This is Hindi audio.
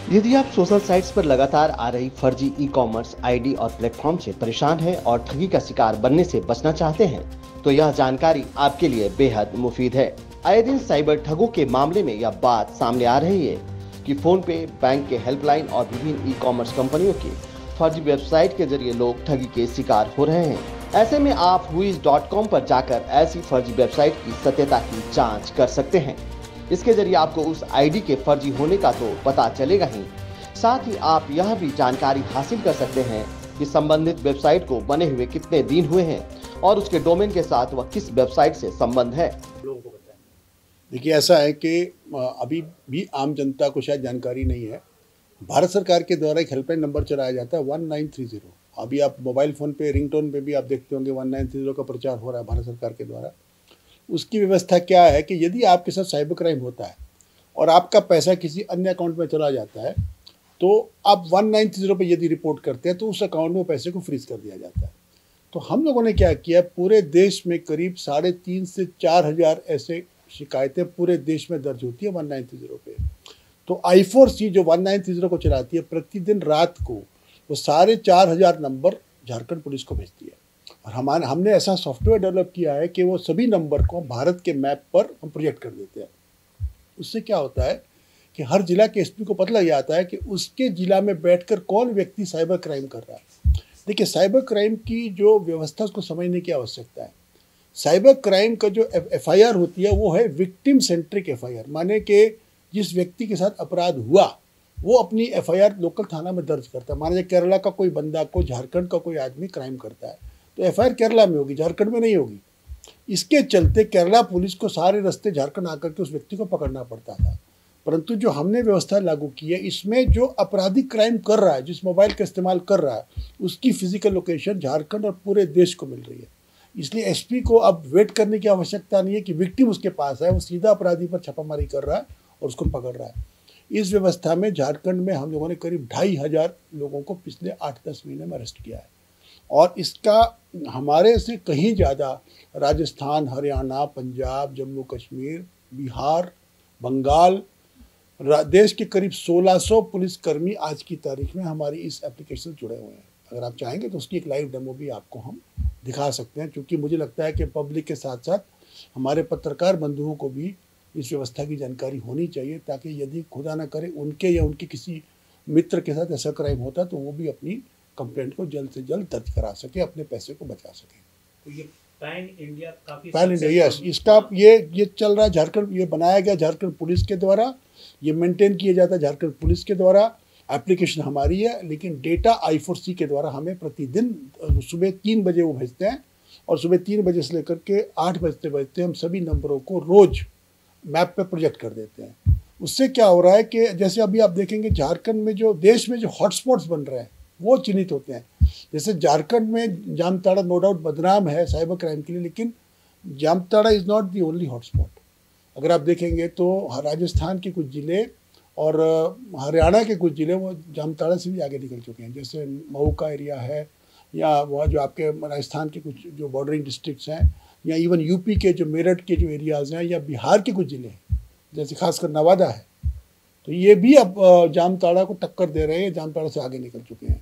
यदि आप सोशल साइट्स पर लगातार आ रही फर्जी ई कॉमर्स आईडी और प्लेटफॉर्म से परेशान हैं और ठगी का शिकार बनने से बचना चाहते हैं, तो यह जानकारी आपके लिए बेहद मुफीद है। आए दिन साइबर ठगों के मामले में यह बात सामने आ रही है कि फोन पे, बैंक के हेल्पलाइन और विभिन्न ई कॉमर्स कंपनियों की फर्जी वेबसाइट के जरिए लोग ठगी के शिकार हो रहे हैं। ऐसे में आप whois.com पर जाकर ऐसी फर्जी वेबसाइट की सत्यता की जांच कर सकते हैं। इसके जरिए आपको उस आईडी के फर्जी होने का तो पता चलेगा ही, साथ ही आप यह भी जानकारी हासिल कर सकते हैं कि संबंधित वेबसाइट को बने हुए कितने दिन हुए हैं और उसके डोमेन के साथ वह किस वेबसाइट से संबंध है। देखिए, ऐसा है कि अभी भी आम जनता को शायद जानकारी नहीं है। भारत सरकार के द्वारा एक हेल्पलाइन नंबर चलाया जाता है 1930। अभी आप मोबाइल फ़ोन पे रिंगटोन पे भी आप देखते होंगे 1930 का प्रचार हो रहा है भारत सरकार के द्वारा। उसकी व्यवस्था क्या है कि यदि आपके साथ साइबर क्राइम होता है और आपका पैसा किसी अन्य अकाउंट में चला जाता है, तो आप 1930 पे यदि रिपोर्ट करते हैं तो उस अकाउंट में पैसे को फ्रीज कर दिया जाता है। तो हम लोगों ने क्या किया, पूरे देश में करीब 3,500 से 4,000 ऐसे शिकायतें पूरे देश में दर्ज होती है 1930 पे। तो I4C जो 1930 को चलाती है, प्रतिदिन रात को वो 4,500 नंबर झारखंड पुलिस को भेजती है। और हमने ऐसा सॉफ्टवेयर डेवलप किया है कि वो सभी नंबर को भारत के मैप पर हम प्रोजेक्ट कर देते हैं। उससे क्या होता है कि हर जिला के एसपी को पता लग जाता है कि उसके जिला में बैठकर कौन व्यक्ति साइबर क्राइम कर रहा है। देखिए, साइबर क्राइम की जो व्यवस्था उसको समझने की आवश्यकता है। साइबर क्राइम का जो FIR होती है वो है विक्टिम सेंट्रिक FIR, माने कि जिस व्यक्ति के साथ अपराध हुआ वो अपनी FIR लोकल थाना में दर्ज करता है। माने केरला का कोई बंदा को झारखंड का कोई आदमी क्राइम करता है तो FIR केरला में होगी, झारखंड में नहीं होगी। इसके चलते केरला पुलिस को सारे रास्ते झारखंड आकर के उस व्यक्ति को पकड़ना पड़ता था। परंतु जो हमने व्यवस्था लागू की है, इसमें जो आपराधिक क्राइम कर रहा है, जिस मोबाइल का इस्तेमाल कर रहा है, उसकी फिजिकल लोकेशन झारखंड और पूरे देश को मिल रही है। इसलिए एसपी को अब वेट करने की आवश्यकता नहीं है कि विक्टिम उसके पास है, वो सीधा अपराधी पर छापामारी कर रहा है और उसको पकड़ रहा है। इस व्यवस्था में झारखंड में हम लोगों ने करीब 2,500 लोगों को पिछले 8-10 महीने में अरेस्ट किया है। और इसका हमारे से कहीं ज़्यादा राजस्थान, हरियाणा, पंजाब, जम्मू कश्मीर, बिहार, बंगाल, देश के करीब 1,600 पुलिसकर्मी आज की तारीख में हमारी इस एप्लीकेशन से जुड़े हुए हैं। अगर आप चाहेंगे तो उसकी एक लाइव डेमो भी आपको हम दिखा सकते हैं, क्योंकि मुझे लगता है कि पब्लिक के साथ साथ हमारे पत्रकार बंधुओं को भी इस व्यवस्था की जानकारी होनी चाहिए, ताकि यदि खुदा न करे उनके या उनके किसी मित्र के साथ ऐसा क्राइम होता तो वो भी अपनी कंप्लेंट को जल्द से जल्द दर्ज करा सके, अपने पैसे को बचा सके। तो ये पैन इंडिया काफी पैन इंडिया, यस, इसका ये चल रहा है झारखंड, ये बनाया गया झारखंड पुलिस के द्वारा, ये मेंटेन किया जाता है झारखंड पुलिस के द्वारा। एप्लीकेशन हमारी है, लेकिन डेटा I4C के द्वारा हमें प्रतिदिन सुबह 3 बजे वो भेजते हैं और सुबह 3 बजे से लेकर के 8 बजते हम सभी नंबरों को रोज मैप पे प्रोजेक्ट कर देते हैं। उससे क्या हो रहा है कि जैसे अभी आप देखेंगे झारखंड में जो देश में जो हॉटस्पॉट्स बन रहे हैं वो चिन्हित होते हैं। जैसे झारखंड में जामताड़ा नो डाउट बदनाम है साइबर क्राइम के लिए, लेकिन Jamtara is not the only hotspot. अगर आप देखेंगे तो राजस्थान के कुछ ज़िले और हरियाणा के कुछ ज़िले वो जामताड़ा से भी आगे निकल चुके हैं। जैसे मऊ का एरिया है, या वह जो आपके राजस्थान के कुछ जो बॉर्डरिंग डिस्ट्रिक्ट्स हैं, या इवन यूपी के जो मेरठ के जो एरियाज़ हैं, या बिहार के कुछ ज़िले हैं जैसे खासकर नवादा है, तो ये भी अब जामताड़ा को टक्कर दे रहे हैं, जामताड़ा से आगे निकल चुके हैं।